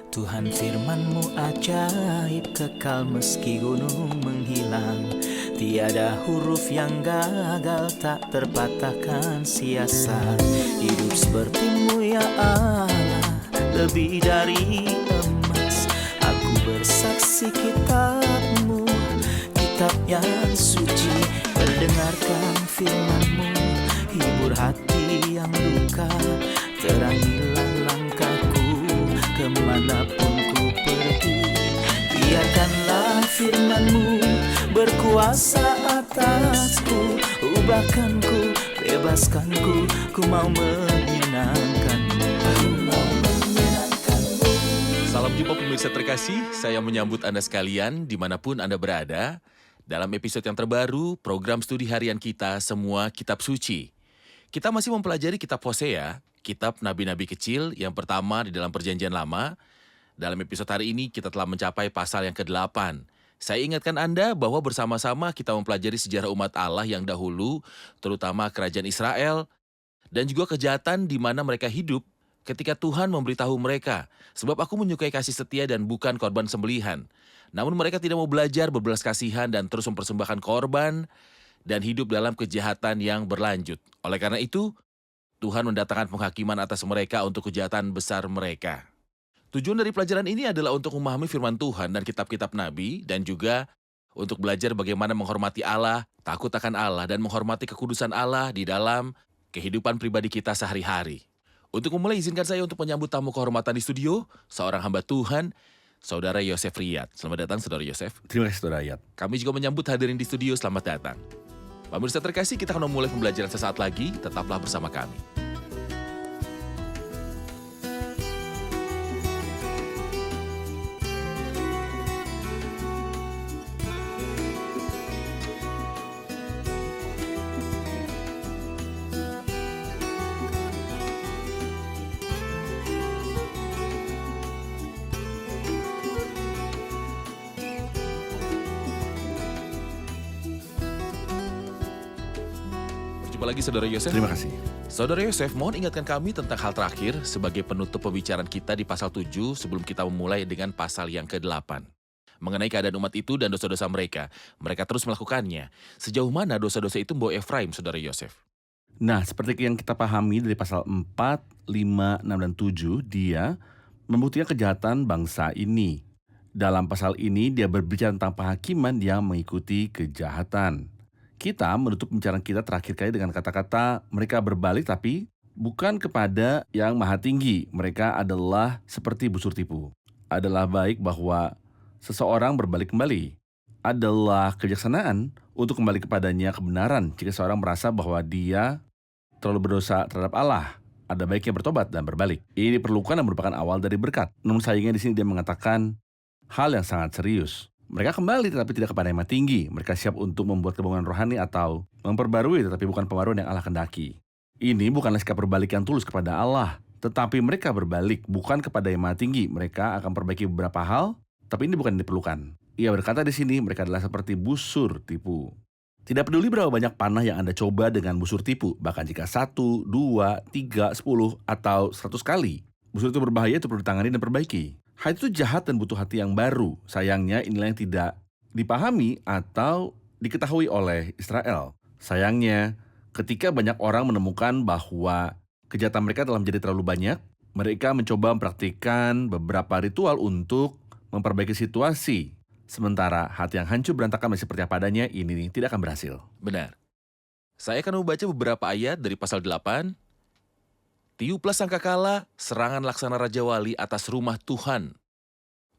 Tuhan firman-Mu ajaib, kekal meski gunung menghilang. Tiada huruf yang gagal, tak terpatahkan siasat. Hidup seperti-Mu ya Allah, lebih dari emas. Aku bersaksi kitab-Mu, kitab yang suci. Mendengarkan firman-Mu, hibur hati yang luka. Terangilah langkahku kemanapun ku pergi. Biarkanlah firman-Mu berkuasa atasku. Ubahkanku, bebaskanku, ku mau menyenangkan-Mu. Salam jumpa pemirsa terkasih, saya menyambut Anda sekalian dimanapun Anda berada. Dalam episode yang terbaru, program studi harian kita Semua Kitab Suci. Kita masih mempelajari kitab Hosea, kitab nabi-nabi kecil yang pertama di dalam perjanjian lama. Dalam episode hari ini kita telah mencapai pasal yang ke-8. Saya ingatkan Anda bahwa bersama-sama kita mempelajari sejarah umat Allah yang dahulu, terutama kerajaan Israel, dan juga kejahatan di mana mereka hidup ketika Tuhan memberitahu mereka, sebab aku menyukai kasih setia dan bukan korban sembelihan. Namun mereka tidak mau belajar berbelas kasihan dan terus mempersembahkan korban dan hidup dalam kejahatan yang berlanjut. Oleh karena itu, Tuhan mendatangkan penghakiman atas mereka untuk kejahatan besar mereka. Tujuan dari pelajaran ini adalah untuk memahami firman Tuhan dan kitab-kitab Nabi, dan juga untuk belajar bagaimana menghormati Allah, takut akan Allah, dan menghormati kekudusan Allah di dalam kehidupan pribadi kita sehari-hari. Untuk memulai, izinkan saya untuk menyambut tamu kehormatan di studio, seorang hamba Tuhan, Saudara Yosef Riyad. Selamat datang, Saudara Yosef. Terima kasih, Saudara Riyad. Kami juga menyambut hadirin di studio, selamat datang. Pemirsa terkasih, kita akan memulai pembelajaran sesaat lagi, tetaplah bersama kami. Jumpa lagi Saudara Yosef. Terima kasih. Saudara Yosef, mohon ingatkan kami tentang hal terakhir sebagai penutup pembicaraan kita di pasal 7 sebelum kita memulai dengan pasal yang ke-8. Mengenai keadaan umat itu dan dosa-dosa mereka. Mereka terus melakukannya. Sejauh mana dosa-dosa itu membawa Efraim, Saudara Yosef? Nah, seperti yang kita pahami dari pasal 4, 5, 6, dan 7, dia membuktikan kejahatan bangsa ini. Dalam pasal ini, dia berbicara tentang penghakiman yang mengikuti kejahatan. Kita menutup pembicaraan kita terakhir kali dengan kata-kata mereka berbalik tapi bukan kepada yang maha tinggi. Mereka adalah seperti busur tipu. Adalah baik bahwa seseorang berbalik kembali. Adalah kebijaksanaan untuk kembali kepadanya kebenaran jika seorang merasa bahwa dia terlalu berdosa terhadap Allah. Ada baiknya bertobat dan berbalik. Ini diperlukan dan merupakan awal dari berkat. Namun sayangnya di sini dia mengatakan hal yang sangat serius. Mereka kembali tetapi tidak kepada yang maha tinggi. Mereka siap untuk membuat kebanggaan rohani atau memperbarui tetapi bukan pembaruan yang Allah kendaki. Ini bukanlah sikap berbalik yang tulus kepada Allah, tetapi mereka berbalik bukan kepada yang maha tinggi. Mereka akan perbaiki beberapa hal, tapi ini bukan yang diperlukan. Ia berkata di sini mereka adalah seperti busur tipu. Tidak peduli berapa banyak panah yang Anda coba dengan busur tipu, bahkan jika 1, 2, 3, 10, atau 100 kali. Busur itu berbahaya, itu perlu ditangani dan perbaiki. Hal itu jahat dan butuh hati yang baru. Sayangnya inilah yang tidak dipahami atau diketahui oleh Israel. Sayangnya ketika banyak orang menemukan bahwa kejahatan mereka telah menjadi terlalu banyak, mereka mencoba mempraktikkan beberapa ritual untuk memperbaiki situasi. Sementara hati yang hancur berantakan masih seperti apa adanya, ini tidak akan berhasil. Benar. Saya akan membaca beberapa ayat dari pasal 8. Tiuplah sangkakala, serangan laksana Raja Wali atas rumah Tuhan.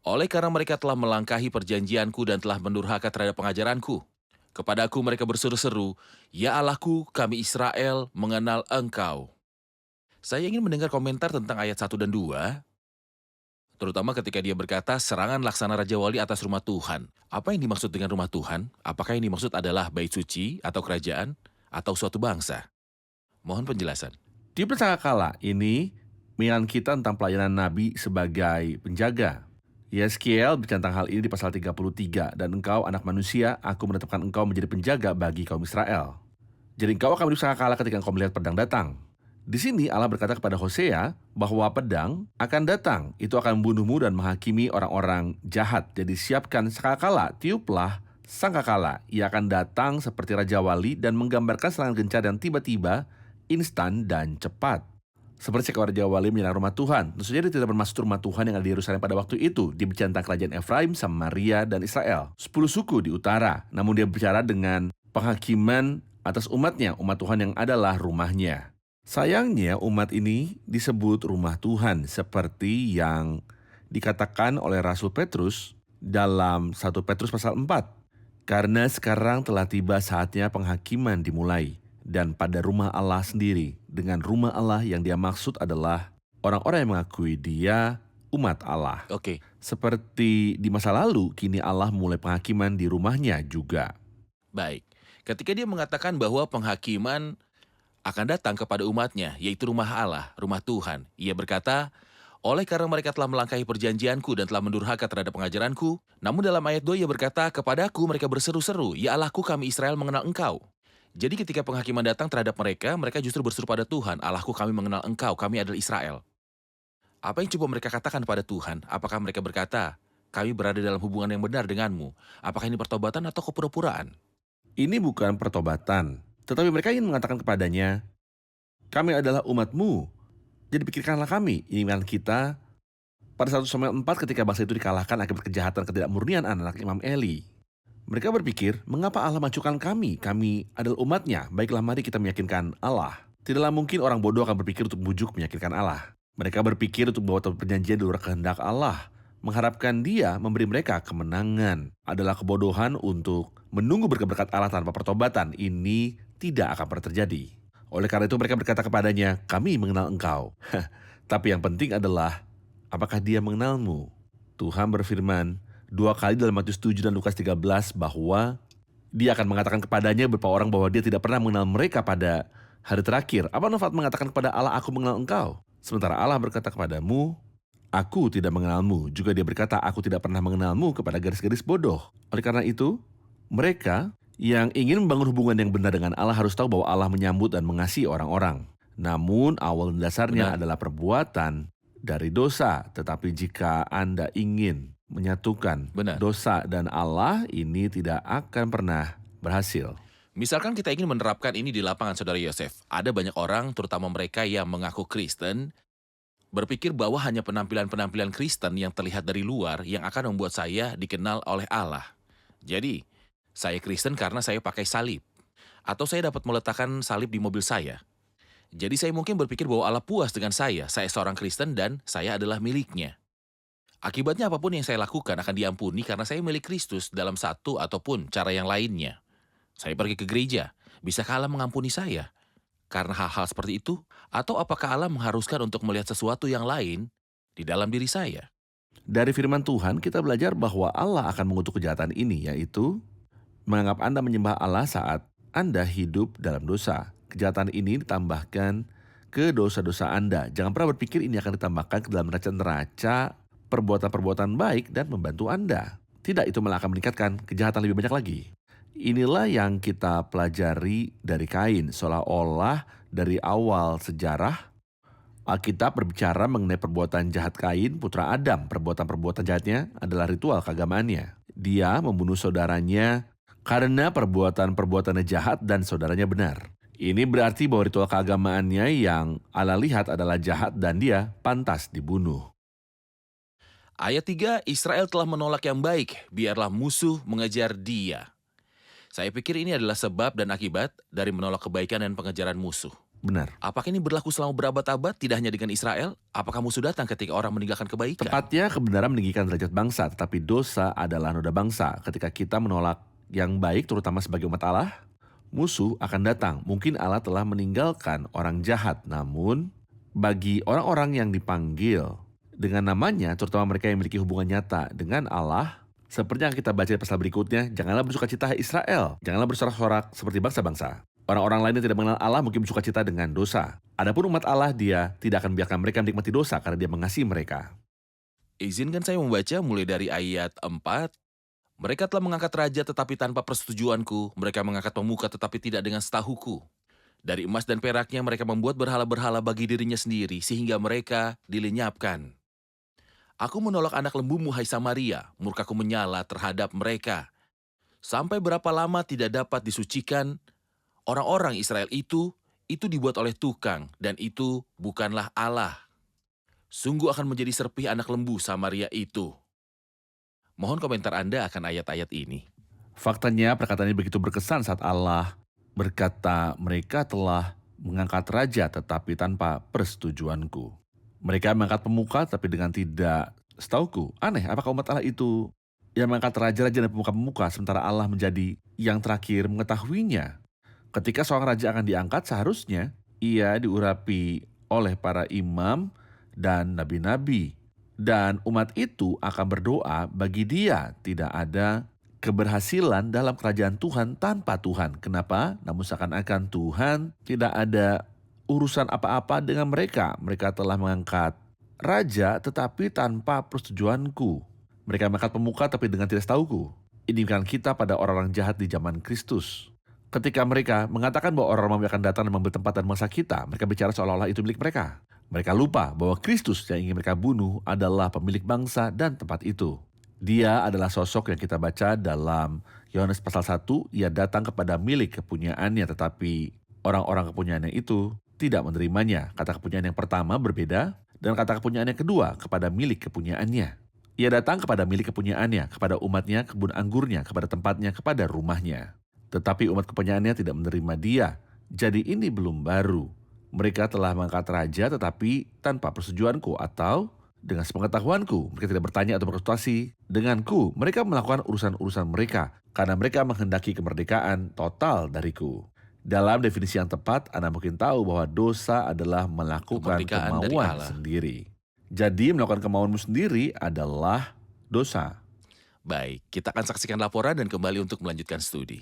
Oleh karena mereka telah melangkahi perjanjianku dan telah mendurhaka terhadap pengajaranku. Kepadaku mereka berseru-seru, Ya Allahku, kami Israel mengenal Engkau. Saya ingin mendengar komentar tentang ayat 1 dan 2, terutama ketika dia berkata, serangan laksana Raja Wali atas rumah Tuhan. Apa yang dimaksud dengan rumah Tuhan? Apakah yang dimaksud adalah bait suci atau kerajaan atau suatu bangsa? Mohon penjelasan. Tiuplah sangkakala ini mengingatkan kita tentang pelayanan Nabi sebagai penjaga. Yeskiel bicara tentang hal ini di pasal 33, dan engkau anak manusia, aku menetapkan engkau menjadi penjaga bagi kaum Israel. Jadi engkau akan hidup sangkakala ketika engkau melihat pedang datang. Di sini Allah berkata kepada Hosea bahwa pedang akan datang, itu akan membunuhmu dan menghakimi orang-orang jahat. Jadi siapkan sangkakala, tiuplah sangkakala. Ia akan datang seperti Raja Wali dan menggambarkan serangan gencar yang tiba-tiba, instan dan cepat. Seperti seekor Raja Wali menyerang rumah Tuhan. Tentu saja dia tidak bermaksud rumah Tuhan yang ada di Yerusalem pada waktu itu. Dia bicara tentang kerajaan Efraim, Samaria, dan Israel. 10 suku di utara. Namun dia bicara dengan penghakiman atas umatnya, umat Tuhan yang adalah rumahnya. Sayangnya umat ini disebut rumah Tuhan seperti yang dikatakan oleh Rasul Petrus dalam 1 Petrus pasal 4. Karena sekarang telah tiba saatnya penghakiman dimulai. Dan pada rumah Allah sendiri, dengan rumah Allah yang dia maksud adalah orang-orang yang mengakui dia umat Allah. Oke, Seperti di masa lalu, kini Allah mulai penghakiman di rumahnya juga. baik. Ketika dia mengatakan bahwa penghakiman akan datang kepada umatnya, yaitu rumah Allah, rumah Tuhan. Ia berkata, oleh karena mereka telah melangkahi perjanjianku dan telah mendurhaka terhadap pengajaranku. Namun dalam ayat 2 ia berkata, kepadaku mereka berseru-seru, ya Allahku kami Israel mengenal engkau. Jadi ketika penghakiman datang terhadap mereka, mereka justru berseru pada Tuhan, Allahku kami mengenal engkau, kami adalah Israel. Apa yang coba mereka katakan pada Tuhan? Apakah mereka berkata, kami berada dalam hubungan yang benar denganmu? Apakah ini pertobatan atau kepura-puraan? Ini bukan pertobatan, tetapi mereka ingin mengatakan kepadanya, kami adalah umatmu, jadi pikirkanlah kami, inginkan kita. Pada 1 Samuel 4 ketika bangsa itu dikalahkan akibat kejahatan ketidakmurnian anak Imam Eli. Mereka berpikir, mengapa Allah majukan kami? Kami adalah umatnya, baiklah mari kita meyakinkan Allah. Tidaklah mungkin orang bodoh akan berpikir untuk membujuk meyakinkan Allah. Mereka berpikir untuk membawa perjanjian di luar kehendak Allah. Mengharapkan dia memberi mereka kemenangan. Adalah kebodohan untuk menunggu berkat-berkat Allah tanpa pertobatan. Ini tidak akan pernah terjadi. Oleh karena itu mereka berkata kepadanya, kami mengenal engkau. Tapi yang penting adalah, apakah dia mengenalmu? Tuhan berfirman, 2 kali dalam Matius 7 dan Lukas 13 bahwa dia akan mengatakan kepadanya beberapa orang bahwa dia tidak pernah mengenal mereka pada hari terakhir. Apa manfaat mengatakan kepada Allah, aku mengenal engkau? Sementara Allah berkata kepadamu, aku tidak mengenalmu. Juga dia berkata, aku tidak pernah mengenalmu kepada gadis-gadis bodoh. Oleh karena itu, mereka yang ingin membangun hubungan yang benar dengan Allah harus tahu bahwa Allah menyambut dan mengasihi orang-orang. Namun awal dasarnya adalah perbuatan dari dosa. Tetapi jika Anda ingin menyatukan dosa dan Allah, ini tidak akan pernah berhasil. Misalkan kita ingin menerapkan ini di lapangan Saudara Yosef. Ada banyak orang, terutama mereka yang mengaku Kristen, berpikir bahwa hanya penampilan-penampilan Kristen yang terlihat dari luar yang akan membuat saya dikenal oleh Allah. Jadi, saya Kristen karena saya pakai salib. Atau saya dapat meletakkan salib di mobil saya. Jadi saya mungkin berpikir bahwa Allah puas dengan saya seorang Kristen dan saya adalah miliknya. Akibatnya apapun yang saya lakukan akan diampuni karena saya milik Kristus dalam satu ataupun cara yang lainnya. Saya pergi ke gereja, bisakah Allah mengampuni saya? Karena hal-hal seperti itu? Atau apakah Allah mengharuskan untuk melihat sesuatu yang lain di dalam diri saya? Dari firman Tuhan kita belajar bahwa Allah akan mengutuk kejahatan ini, yaitu menganggap Anda menyembah Allah saat Anda hidup dalam dosa. Kejahatan ini ditambahkan ke dosa-dosa Anda. Jangan pernah berpikir ini akan ditambahkan ke dalam neraca-neraca perbuatan-perbuatan baik dan membantu Anda. Tidak, itu malah akan meningkatkan kejahatan lebih banyak lagi. Inilah yang kita pelajari dari Kain. Seolah-olah dari awal sejarah, Alkitab berbicara mengenai perbuatan jahat Kain, putra Adam. Perbuatan-perbuatan jahatnya adalah ritual keagamaannya. Dia membunuh saudaranya karena perbuatan-perbuatannya jahat dan saudaranya benar. Ini berarti bahwa ritual keagamaannya yang Allah lihat adalah jahat dan dia pantas dibunuh. Ayat 3, Israel telah menolak yang baik, biarlah musuh mengejar dia. Saya pikir ini adalah sebab dan akibat dari menolak kebaikan dan pengejaran musuh. Benar. Apakah ini berlaku selama berabad-abad, tidak hanya dengan Israel? Apakah musuh datang ketika orang meninggalkan kebaikan? Tepatnya kebenaran meninggikan derajat bangsa, tetapi dosa adalah noda bangsa. Ketika kita menolak yang baik, terutama sebagai umat Allah, musuh akan datang. Mungkin Allah telah meninggalkan orang jahat, namun bagi orang-orang yang dipanggil dengan namanya, terutama mereka yang memiliki hubungan nyata dengan Allah, seperti yang kita baca di pasal berikutnya, janganlah bersukacita hai Israel, janganlah bersorak-sorak seperti bangsa-bangsa. Orang-orang lain yang tidak mengenal Allah mungkin bersukacita dengan dosa. Adapun umat Allah, dia tidak akan membiarkan mereka menikmati dosa karena dia mengasihi mereka. Izinkan saya membaca mulai dari ayat 4. Mereka telah mengangkat raja tetapi tanpa persetujuanku, mereka mengangkat pemuka tetapi tidak dengan setahuku. Dari emas dan peraknya mereka membuat berhala-berhala bagi dirinya sendiri sehingga mereka dilenyapkan. Aku menolak anak lembumu, hai Samaria, murkaku menyala terhadap mereka. Sampai berapa lama tidak dapat disucikan, orang-orang Israel itu dibuat oleh tukang, dan itu bukanlah Allah. Sungguh akan menjadi serpih anak lembu Samaria itu. Mohon komentar Anda akan ayat-ayat ini. Faktanya perkataan ini begitu berkesan saat Allah berkata mereka telah mengangkat raja tetapi tanpa persetujuanku. Mereka mengangkat pemuka tapi dengan tidak setauku. Aneh, apakah umat Allah itu yang mengangkat raja-raja dan pemuka-pemuka sementara Allah menjadi yang terakhir mengetahuinya? Ketika seorang raja akan diangkat seharusnya ia diurapi oleh para imam dan nabi-nabi. Dan umat itu akan berdoa bagi dia. Tidak ada keberhasilan dalam kerajaan Tuhan tanpa Tuhan. Kenapa? Namun seakan-akan Tuhan tidak ada urusan apa-apa dengan mereka. Mereka telah mengangkat raja tetapi tanpa persetujuanku. Mereka mengangkat pemuka tapi dengan tidak setahuku. Ini bukan kita pada orang-orang jahat di zaman Kristus. Ketika mereka mengatakan bahwa orang Romawi akan datang dan mengambil tempat dan mangsa kita, mereka bicara seolah-olah itu milik mereka. Mereka lupa bahwa Kristus yang ingin mereka bunuh adalah pemilik bangsa dan tempat itu. Dia adalah sosok yang kita baca dalam Yohanes pasal 1, ia datang kepada milik kepunyaannya tetapi orang-orang kepunyaannya itu tidak menerimanya. Kata kepunyaan yang pertama berbeda dan kata kepunyaan yang kedua kepada milik kepunyaannya. Ia datang kepada milik kepunyaannya, kepada umatnya, kebun anggurnya, kepada tempatnya, kepada rumahnya. Tetapi umat kepunyaannya tidak menerima dia. Jadi ini belum baru. Mereka telah mengangkat raja tetapi tanpa persetujuanku atau dengan sepengetahuanku. Mereka tidak bertanya atau berkonsultasi denganku. Mereka melakukan urusan-urusan mereka karena mereka menghendaki kemerdekaan total dariku. Dalam definisi yang tepat, Anda mungkin tahu bahwa dosa adalah melakukan Kemerdekaan dari kemauan Allah. sendiri. Jadi melakukan kemauanmu sendiri adalah dosa. Baik, kita akan saksikan laporan dan kembali untuk melanjutkan studi.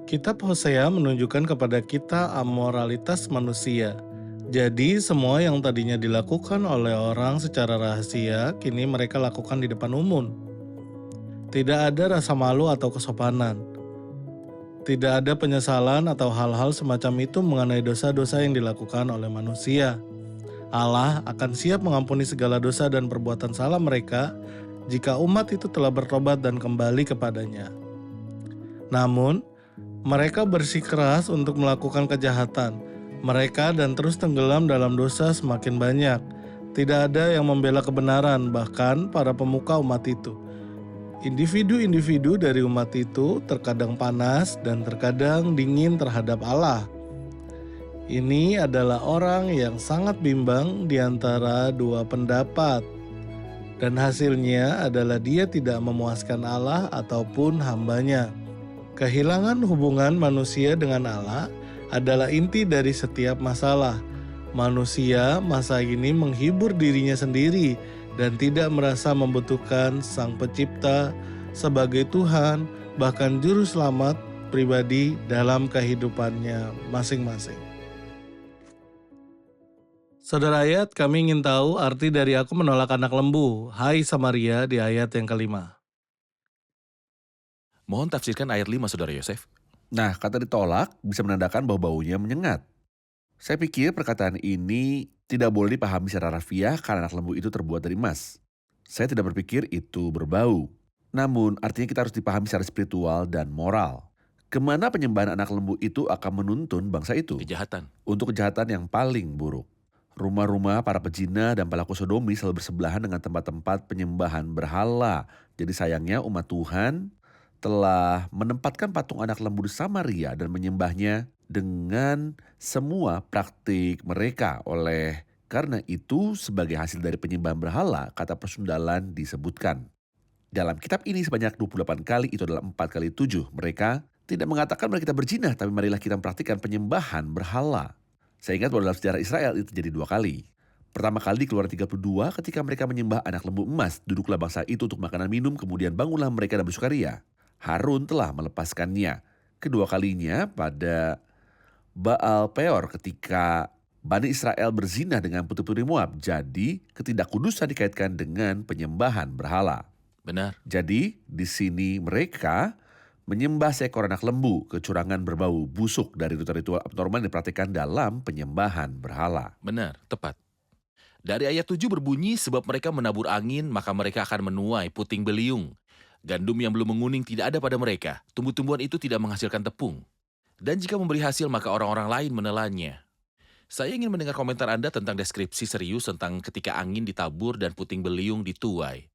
Kitab Hosea menunjukkan kepada kita amoralitas manusia. Jadi semua yang tadinya dilakukan oleh orang secara rahasia, kini mereka lakukan di depan umum. Tidak ada rasa malu atau kesopanan. Tidak ada penyesalan atau hal-hal semacam itu mengenai dosa-dosa yang dilakukan oleh manusia. Allah akan siap mengampuni segala dosa dan perbuatan salah mereka jika umat itu telah bertobat dan kembali kepadanya. Namun, mereka bersikeras untuk melakukan kejahatan. Mereka dan terus tenggelam dalam dosa semakin banyak. Tidak ada yang membela kebenaran, bahkan para pemuka umat itu. Individu-individu dari umat itu terkadang panas dan terkadang dingin terhadap Allah. Ini adalah orang yang sangat bimbang di antara dua pendapat. Dan hasilnya adalah dia tidak memuaskan Allah ataupun hambanya. Kehilangan hubungan manusia dengan Allah adalah inti dari setiap masalah. Manusia masa ini menghibur dirinya sendiri dan tidak merasa membutuhkan Sang Pencipta sebagai Tuhan, bahkan Juru Selamat pribadi dalam kehidupannya masing-masing. Saudara ayat, kami ingin tahu arti dari aku menolak anak lembu, hai Samaria, di ayat yang kelima. Mohon tafsirkan ayat 5, Saudara Yosef. Nah, kata ditolak bisa menandakan bahwa baunya menyengat. Saya pikir perkataan ini tidak boleh dipahami secara harfiah karena anak lembu itu terbuat dari emas. Saya tidak berpikir itu berbau. Namun artinya kita harus dipahami secara spiritual dan moral. Kemana penyembahan anak lembu itu akan menuntun bangsa itu? Kejahatan. Untuk kejahatan yang paling buruk. Rumah-rumah para pezina dan pelaku sodomi selalu bersebelahan dengan tempat-tempat penyembahan berhala. Jadi sayangnya umat Tuhan telah menempatkan patung anak lembu di Samaria dan menyembahnya dengan semua praktik mereka. Oleh karena itu sebagai hasil dari penyembahan berhala, kata persundalan disebutkan. Dalam kitab ini sebanyak 28 kali, itu adalah 4 kali 7. Mereka tidak mengatakan mari kita berzina, tapi marilah kita mempraktikkan penyembahan berhala. Saya ingat bahwa dalam sejarah Israel itu terjadi 2 kali. Pertama kali di Keluaran 32 ketika mereka menyembah anak lembu emas, duduklah bangsa itu untuk makanan minum, kemudian bangunlah mereka dan bersukaria. Harun telah melepaskannya. Kedua kalinya pada Baal Peor ketika Bani Israel berzina dengan putri-putri Moab. Jadi ketidakkudusan dikaitkan dengan penyembahan berhala. Benar. Jadi di sini mereka Menyembah seekor anak lembu, kecurangan berbau busuk dari ritual-ritual abnormal yang diperhatikan dalam penyembahan berhala. Benar, tepat. Dari ayat 7 berbunyi, sebab mereka menabur angin, maka mereka akan menuai puting beliung. Gandum yang belum menguning tidak ada pada mereka. Tumbuh-tumbuhan itu tidak menghasilkan tepung. Dan jika memberi hasil, maka orang-orang lain menelannya. Saya ingin mendengar komentar Anda tentang deskripsi serius tentang ketika angin ditabur dan puting beliung dituai.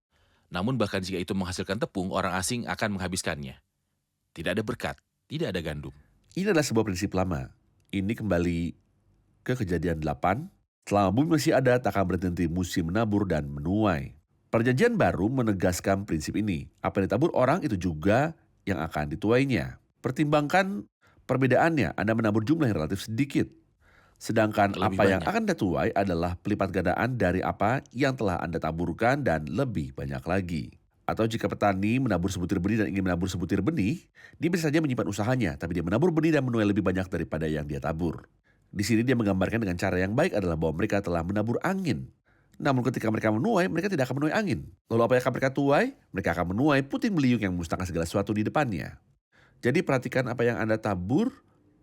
Namun bahkan jika itu menghasilkan tepung, orang asing akan menghabiskannya. Tidak ada berkat, tidak ada gandum. Ini adalah sebuah prinsip lama. Ini kembali ke Kejadian 8. Selama bumi masih ada, tak akan berhenti musim menabur dan menuai. Perjanjian baru menegaskan prinsip ini. Apa yang ditabur orang itu juga yang akan dituainya. Pertimbangkan perbedaannya, Anda menabur jumlah yang relatif sedikit. Sedangkan Lebih apa yang banyak. akan Anda tuai adalah pelipat gandaan dari apa yang telah Anda taburkan dan lebih banyak lagi. Atau jika petani menabur sebutir benih dan ingin menabur sebutir benih, dia bisa saja menyimpan usahanya, tapi dia menabur benih dan menuai lebih banyak daripada yang dia tabur. Di sini dia menggambarkan dengan cara yang baik adalah bahwa mereka telah menabur angin. Namun ketika mereka menuai, mereka tidak akan menuai angin. Lalu apa yang akan mereka tuai? Mereka akan menuai puting beliung yang memusnahkan segala sesuatu di depannya. Jadi perhatikan apa yang Anda tabur,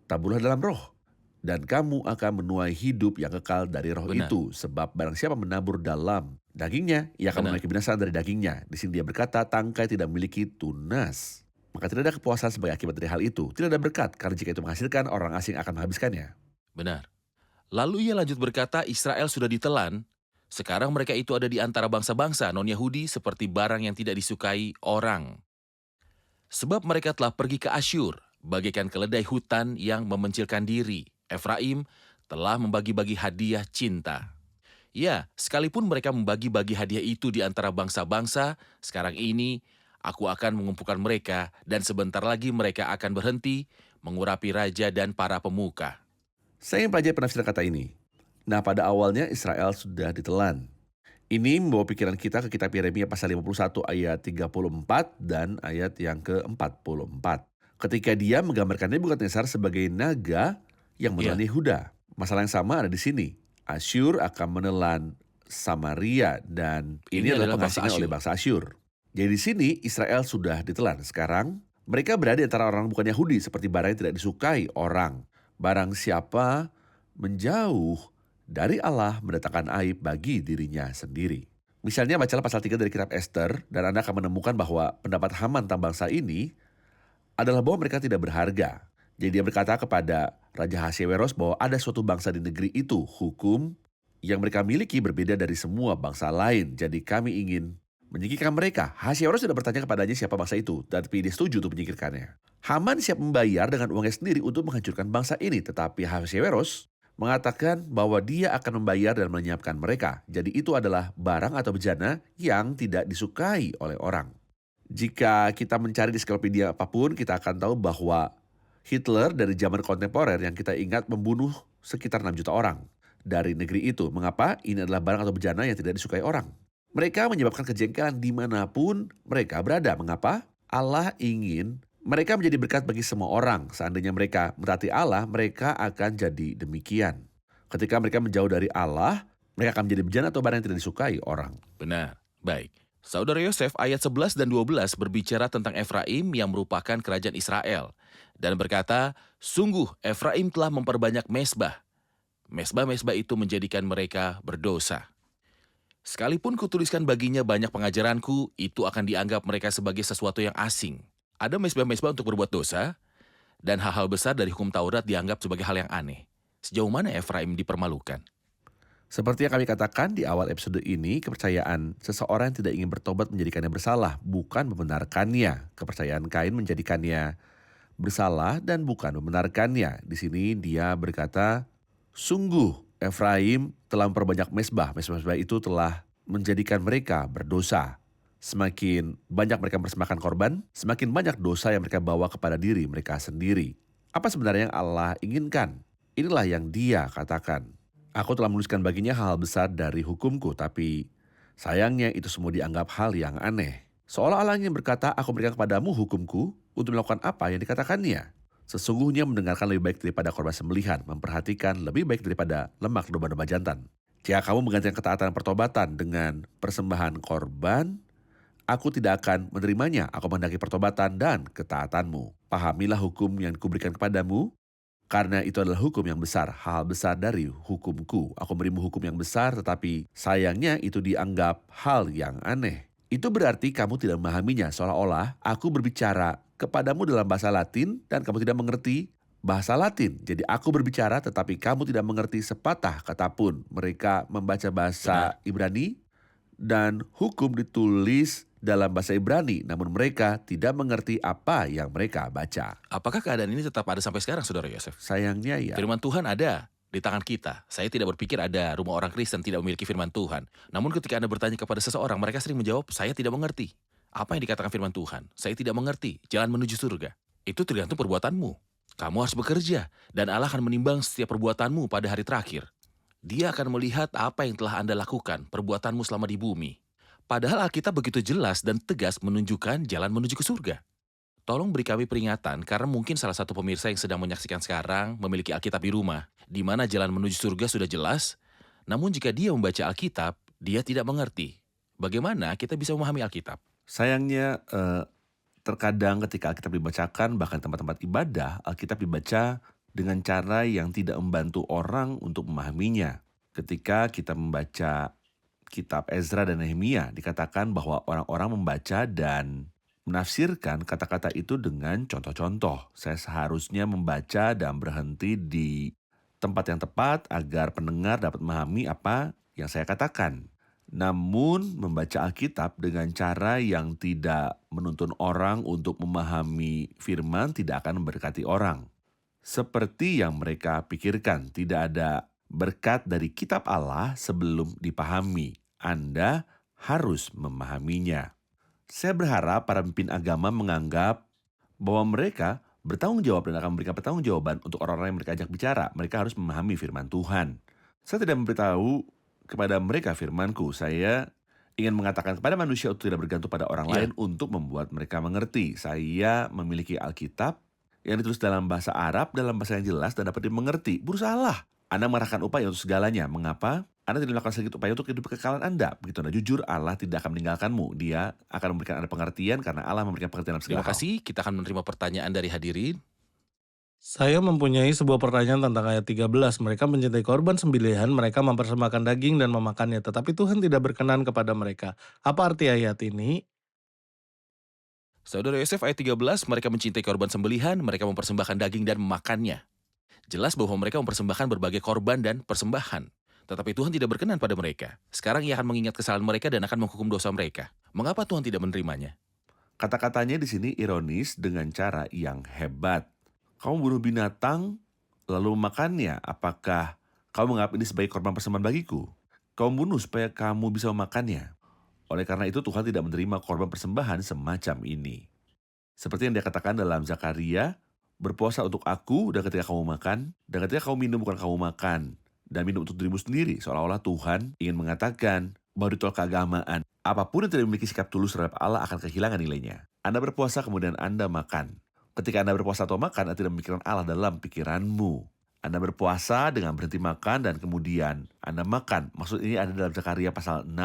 taburlah dalam roh. Dan kamu akan menuai hidup yang kekal dari roh Benar. itu. Sebab barang siapa menabur dalam dagingnya, ia akan Benar. menuai kebinasaan dari dagingnya. Di sini dia berkata, tangkai tidak memiliki tunas. Maka tidak ada kepuasan sebagai akibat dari hal itu. Tidak ada berkat, karena jika itu menghasilkan, orang asing akan menghabiskannya. Benar. Lalu ia lanjut berkata, Israel sudah ditelan. Sekarang mereka itu ada di antara bangsa-bangsa non-Yahudi seperti barang yang tidak disukai orang. Sebab mereka telah pergi ke Asyur, bagaikan keledai hutan yang memencilkan diri. Efraim telah membagi-bagi hadiah cinta. Ya, sekalipun mereka membagi-bagi hadiah itu di antara bangsa-bangsa, sekarang ini aku akan mengumpulkan mereka dan sebentar lagi mereka akan berhenti mengurapi raja dan para pemuka. Saya ingin pelajari penafsiran kata ini. Nah, pada awalnya Israel sudah ditelan. Ini membawa pikiran kita ke kitab Yeremia pasal 51 ayat 34 dan ayat yang ke-44. Ketika dia menggambarkan Nebukadnezar sebagai naga yang menelan Yehuda. Masalah yang sama ada di sini. Asyur akan menelan Samaria dan ini adalah bangsa pengasingan oleh Asyur. bangsa Asyur. Jadi di sini Israel sudah ditelan. Sekarang mereka berada di antara orang bukan Yahudi seperti barang yang tidak disukai orang. Barang siapa menjauh dari Allah mendatangkan aib bagi dirinya sendiri. Misalnya bacalah pasal 3 dari kitab Ester dan Anda akan menemukan bahwa pendapat Haman tentang bangsa ini adalah bahwa mereka tidak berharga. Jadi dia berkata kepada Raja Ahasveros bahwa ada suatu bangsa di negeri itu, hukum yang mereka miliki berbeda dari semua bangsa lain. Jadi kami ingin menyingkirkan mereka. Ahasveros sudah bertanya kepadanya siapa bangsa itu, tapi dia setuju untuk menyingkirkannya. Haman siap membayar dengan uangnya sendiri untuk menghancurkan bangsa ini, tetapi Ahasveros mengatakan bahwa dia akan membayar dan menyiapkan mereka. Jadi itu adalah barang atau bejana yang tidak disukai oleh orang. Jika kita mencari di ensiklopedia apapun, kita akan tahu bahwa Hitler dari zaman kontemporer yang kita ingat membunuh sekitar 6 juta orang dari negeri itu. Mengapa? Ini adalah barang atau bejana yang tidak disukai orang. Mereka menyebabkan kejengkelan dimanapun mereka berada. Mengapa? Allah ingin mereka menjadi berkat bagi semua orang. Seandainya mereka mentaati Allah, mereka akan jadi demikian. Ketika mereka menjauh dari Allah, mereka akan menjadi bejana atau barang yang tidak disukai orang. Benar, baik. Saudara Yosef ayat 11 dan 12 berbicara tentang Efraim yang merupakan kerajaan Israel. Dan berkata, sungguh Efraim telah memperbanyak mesbah. Mesbah-mesbah itu menjadikan mereka berdosa. Sekalipun kutuliskan baginya banyak pengajaranku, itu akan dianggap mereka sebagai sesuatu yang asing. Ada mesbah-mesbah untuk berbuat dosa, dan hal-hal besar dari hukum Taurat dianggap sebagai hal yang aneh. Sejauh mana Efraim dipermalukan? Seperti yang kami katakan di awal episode ini, kepercayaan seseorang yang tidak ingin bertobat menjadikannya bersalah, bukan membenarkannya. Kepercayaan Kain menjadikannya bersalah dan bukan membenarkannya. Di sini dia berkata, sungguh Efraim telah memperbanyak mesbah. Mesbah itu telah menjadikan mereka berdosa. Semakin banyak mereka mempersembahkan korban, semakin banyak dosa yang mereka bawa kepada diri mereka sendiri. Apa sebenarnya yang Allah inginkan? Inilah yang dia katakan. Aku telah menuliskan baginya hal besar dari hukumku, tapi sayangnya itu semua dianggap hal yang aneh. Seolah Allah ingin berkata, aku berikan kepadamu hukumku untuk melakukan apa yang dikatakannya. Sesungguhnya mendengarkan lebih baik daripada korban sembelihan, memperhatikan lebih baik daripada lemak domba-domba jantan. Jika kamu menggantikan ketaatan pertobatan dengan persembahan korban, aku tidak akan menerimanya. Aku menghendaki pertobatan dan ketaatanmu. Pahamilah hukum yang kuberikan kepadamu, karena itu adalah hukum yang besar, hal besar dari hukumku. Aku berimu hukum yang besar, tetapi sayangnya itu dianggap hal yang aneh. Itu berarti kamu tidak memahaminya, seolah-olah aku berbicara kepadamu dalam bahasa Latin dan kamu tidak mengerti bahasa Latin. Jadi aku berbicara tetapi kamu tidak mengerti sepatah kata pun. Mereka membaca bahasa Ibrani dan hukum ditulis dalam bahasa Ibrani, namun mereka tidak mengerti apa yang mereka baca. Apakah keadaan ini tetap ada sampai sekarang, Saudara Yosef? Sayangnya ya. Firman Tuhan ada di tangan kita. Saya tidak berpikir ada rumah orang Kristen tidak memiliki firman Tuhan. Namun ketika Anda bertanya kepada seseorang, mereka sering menjawab, saya tidak mengerti. Apa yang dikatakan firman Tuhan? Saya tidak mengerti. Jalan menuju surga. Itu tergantung perbuatanmu. Kamu harus bekerja, dan Allah akan menimbang setiap perbuatanmu pada hari terakhir. Dia akan melihat apa yang telah Anda lakukan, perbuatanmu selama di bumi. Padahal Alkitab begitu jelas dan tegas menunjukkan jalan menuju ke surga. Tolong beri kami peringatan, karena mungkin salah satu pemirsa yang sedang menyaksikan sekarang memiliki Alkitab di rumah, di mana jalan menuju surga sudah jelas, namun jika dia membaca Alkitab, dia tidak mengerti. Bagaimana kita bisa memahami Alkitab? Sayangnya terkadang ketika Alkitab dibacakan, bahkan tempat-tempat ibadah, Alkitab dibaca dengan cara yang tidak membantu orang untuk memahaminya. Ketika kita membaca kitab Ezra dan Nehemia, dikatakan bahwa orang-orang membaca dan menafsirkan kata-kata itu dengan contoh-contoh. Saya seharusnya membaca dan berhenti di tempat yang tepat agar pendengar dapat memahami apa yang saya katakan. Namun membaca Alkitab dengan cara yang tidak menuntun orang untuk memahami firman tidak akan memberkati orang. Seperti yang mereka pikirkan, tidak ada berkat dari kitab Allah sebelum dipahami. Anda harus memahaminya. Saya berharap para pemimpin agama menganggap bahwa mereka bertanggung jawab dan akan memberikan pertanggungjawaban untuk orang-orang yang mereka ajak bicara. Mereka harus memahami firman Tuhan. Saya tidak memberitahu kepada mereka firmanku. Saya ingin mengatakan kepada manusia untuk tidak bergantung pada orang lain untuk membuat mereka mengerti. Saya memiliki Alkitab yang ditulis dalam bahasa Arab, dalam bahasa yang jelas dan dapat dimengerti. Berusahalah. Anda mengerahkan upaya untuk segalanya. Mengapa? Anda tidak melakukan sedikit upaya untuk hidup kekekalan Anda. Begitu Anda jujur, Allah tidak akan meninggalkanmu. Dia akan memberikan Anda pengertian karena Allah memberikan pengertian dalam segala Terima hal. kasih, kita akan menerima pertanyaan dari hadirin. Saya mempunyai sebuah pertanyaan tentang ayat 13. Mereka mencintai korban sembelihan, mereka mempersembahkan daging dan memakannya, tetapi Tuhan tidak berkenan kepada mereka. Apa arti ayat ini? Saudara Yosef ayat 13, mereka mencintai korban sembelihan, mereka mempersembahkan daging dan memakannya. Jelas bahwa mereka mempersembahkan berbagai korban dan persembahan. Tetapi Tuhan tidak berkenan pada mereka. Sekarang ia akan mengingat kesalahan mereka dan akan menghukum dosa mereka. Mengapa Tuhan tidak menerimanya? Kata-katanya di sini ironis dengan cara yang hebat. Kamu bunuh binatang, lalu memakannya. Apakah kamu menganggap ini sebagai korban persembahan bagiku? Kamu bunuh supaya kamu bisa memakannya. Oleh karena itu Tuhan tidak menerima korban persembahan semacam ini. Seperti yang dia katakan dalam Zakaria, berpuasa untuk aku dan ketika kamu makan, dan ketika kamu minum bukan kamu makan, dan minum untuk dirimu sendiri. Seolah-olah Tuhan ingin mengatakan bahwa ritual keagamaan, apapun yang tidak memiliki sikap tulus terhadap Allah akan kehilangan nilainya. Anda berpuasa kemudian Anda makan. Ketika Anda berpuasa atau makan, Anda tidak memikirkan Allah dalam pikiranmu. Anda berpuasa dengan berhenti makan dan kemudian Anda makan. Maksud ini ada dalam Zakaria pasal 6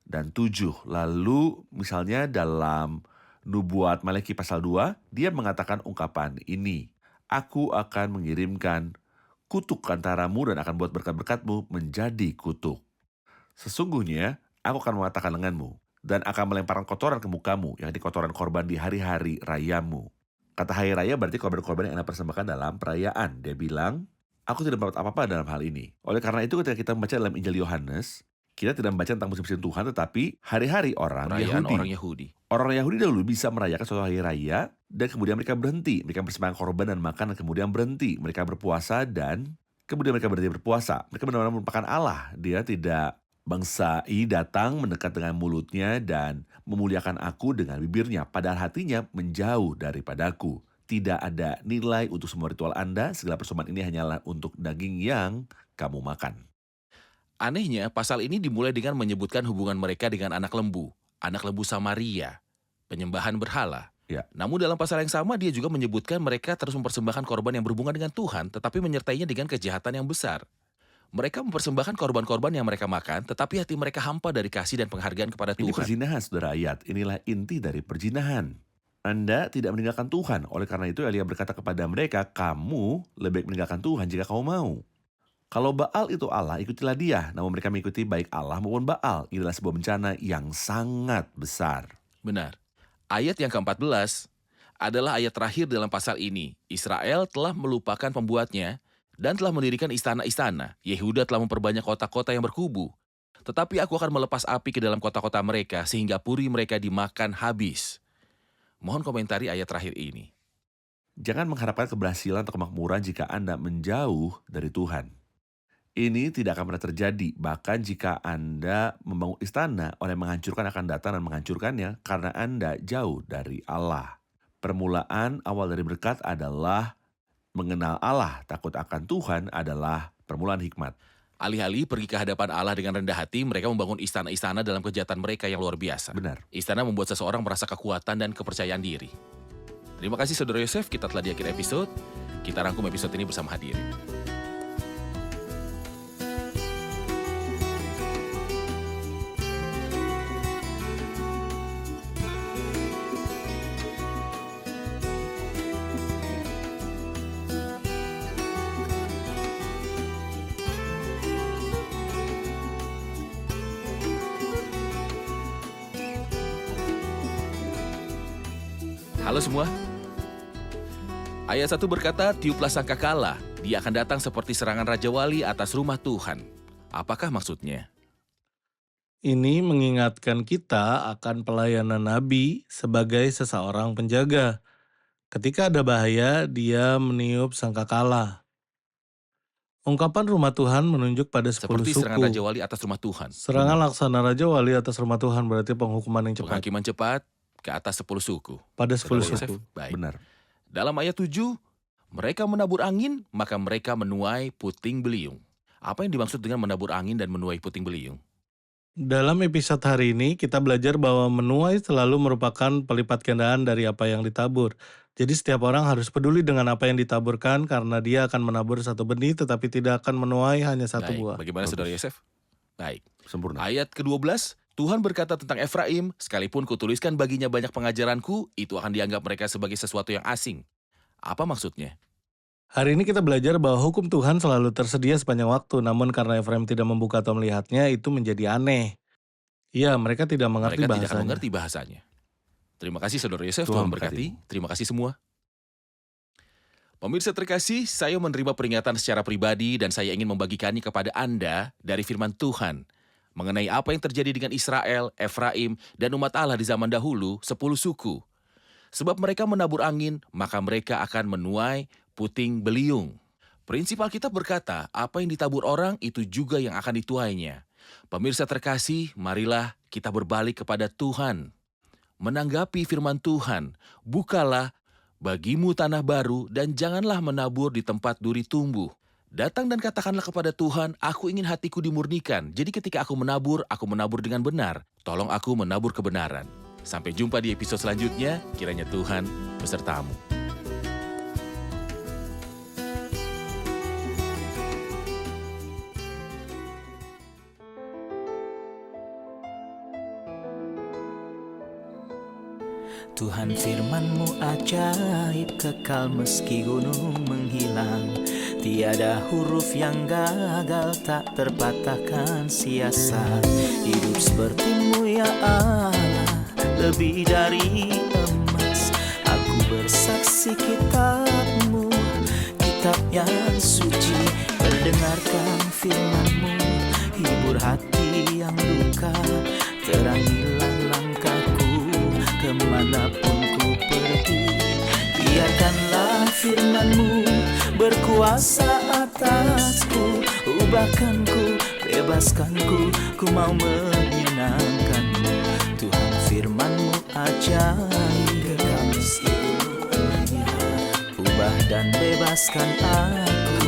dan 7. Lalu misalnya dalam Nubuat Malaki pasal 2, dia mengatakan ungkapan ini. Aku akan mengirimkan kutuk antaramu dan akan buat berkat-berkatmu menjadi kutuk. Sesungguhnya aku akan mengatakan denganmu dan akan melemparkan kotoran ke mukamu, yakni kotoran korban di hari-hari rayamu. Kata hari raya berarti korban-korban yang Anda persembahkan dalam perayaan. Dia bilang, aku tidak mendapat apa-apa dalam hal ini. Oleh karena itu ketika kita membaca dalam Injil Yohanes, kita tidak membaca tentang musim-musim Tuhan, tetapi hari-hari orang Perayaan Yahudi. orang Yahudi. Orang Yahudi dahulu bisa merayakan suatu hari raya, dan kemudian mereka berhenti. Mereka persembahkan korban dan makan, dan kemudian berhenti. Mereka berpuasa dan kemudian mereka berhenti berpuasa. Mereka benar-benar merupakan Allah. Dia tidak bangsa ini datang mendekat dengan mulutnya dan memuliakan aku dengan bibirnya, padahal hatinya menjauh daripadaku. Tidak ada nilai untuk semua ritual Anda, segala persembahan ini hanyalah untuk daging yang kamu makan. Anehnya, pasal ini dimulai dengan menyebutkan hubungan mereka dengan anak lembu Samaria, penyembahan berhala. Ya. Namun dalam pasal yang sama dia juga menyebutkan mereka terus mempersembahkan korban yang berhubungan dengan Tuhan, tetapi menyertainya dengan kejahatan yang besar. Mereka mempersembahkan korban-korban yang mereka makan, tetapi hati mereka hampa dari kasih dan penghargaan kepada Ini Tuhan. perzinahan, saudara ayat. Inilah inti dari perzinahan. Anda tidak meninggalkan Tuhan. Oleh karena itu Elia berkata kepada mereka, kamu lebih baik meninggalkan Tuhan jika kamu mau. Kalau Baal itu Allah, ikutilah dia. Namun mereka mengikuti baik Allah maupun Baal. Inilah sebuah bencana yang sangat besar. Benar. Ayat yang ke-14 adalah ayat terakhir dalam pasal ini. Israel telah melupakan pembuatnya dan telah mendirikan istana-istana. Yehuda telah memperbanyak kota-kota yang berkubu. Tetapi aku akan melepas api ke dalam kota-kota mereka sehingga puri mereka dimakan habis. Mohon komentari ayat terakhir ini. Jangan mengharapkan keberhasilan atau kemakmuran jika Anda menjauh dari Tuhan. Ini tidak akan pernah terjadi, bahkan jika Anda membangun istana, orang yang menghancurkan akan datang dan menghancurkannya karena Anda jauh dari Allah. Permulaan awal dari berkat adalah mengenal Allah, takut akan Tuhan adalah permulaan hikmat. Alih-alih pergi ke hadapan Allah dengan rendah hati, mereka membangun istana-istana dalam kejahatan mereka yang luar biasa. Benar. Istana membuat seseorang merasa kekuatan dan kepercayaan diri. Terima kasih Saudara Yosef, kita telah di akhir episode. Kita rangkum episode ini bersama hadirin. Halo semua. Ayat 1 berkata, tiuplah sangkakala, dia akan datang seperti serangan Raja Wali atas rumah Tuhan. Apakah maksudnya? Ini mengingatkan kita akan pelayanan Nabi sebagai seseorang penjaga. Ketika ada bahaya, dia meniup sangkakala. Ungkapan rumah Tuhan menunjuk pada 10 Seperti suku. serangan Raja Wali atas rumah Tuhan. Serangan laksana Raja Wali atas rumah Tuhan berarti penghukuman yang cepat. Penghakiman cepat ke atas 10 suku. Pada 10 Saudara suku. Yosef? Baik. Benar. Dalam ayat 7, mereka menabur angin, maka mereka menuai puting beliung. Apa yang dimaksud dengan menabur angin dan menuai puting beliung? Dalam episode hari ini, kita belajar bahwa menuai selalu merupakan pelipat gandaan dari apa yang ditabur. Jadi setiap orang harus peduli dengan apa yang ditaburkan karena dia akan menabur satu benih tetapi tidak akan menuai hanya satu Baik, buah. bagaimana Bagus. Saudara Yosef? Baik. Sempurna. Ayat ke-12, Tuhan berkata tentang Efraim, sekalipun kutuliskan baginya banyak pengajaranku, itu akan dianggap mereka sebagai sesuatu yang asing. Apa maksudnya? Hari ini kita belajar bahwa hukum Tuhan selalu tersedia sepanjang waktu, namun karena Efraim tidak membuka atau melihatnya, itu menjadi aneh. Iya, mereka tidak mengerti Mereka tidak akan bahasanya. mengerti bahasanya. Terima kasih Saudara Yosef, Tuhan Tuhan berkati. Terima kasih semua. Pemirsa terkasih, saya menerima peringatan secara pribadi dan saya ingin membagikannya kepada Anda dari firman Tuhan mengenai apa yang terjadi dengan Israel, Efraim, dan umat Allah di zaman dahulu, 10 suku. Sebab mereka menabur angin, maka mereka akan menuai puting beliung. Prinsip Alkitab berkata, apa yang ditabur orang itu juga yang akan dituainya. Pemirsa terkasih, marilah kita berbalik kepada Tuhan. Menanggapi firman Tuhan, bukalah bagimu tanah baru dan janganlah menabur di tempat duri tumbuh. Datang dan katakanlah kepada Tuhan, aku ingin hatiku dimurnikan. Jadi ketika aku menabur dengan benar. Tolong aku menabur kebenaran. Sampai jumpa di episode selanjutnya, kiranya Tuhan besertamu. Tuhan firman-Mu ajaib, kekal meski gunung menghilang. Tiada huruf yang gagal, tak terpatahkan siasat. Hidup seperti-Mu ya Allah, lebih dari emas. Aku bersaksi kitab-Mu, kitab yang suci. Mendengarkan firman-Mu, hibur hati yang duka. Terangilah langkahku, kemanapun ku pergi. Biarkanlah firman-Mu berkuasa atasku. Ubahkanku, bebaskanku, ku mau menyenangkan-Mu. Tuhan firman-Mu ajaib, kekal meski gunung. Ubah dan bebaskan aku.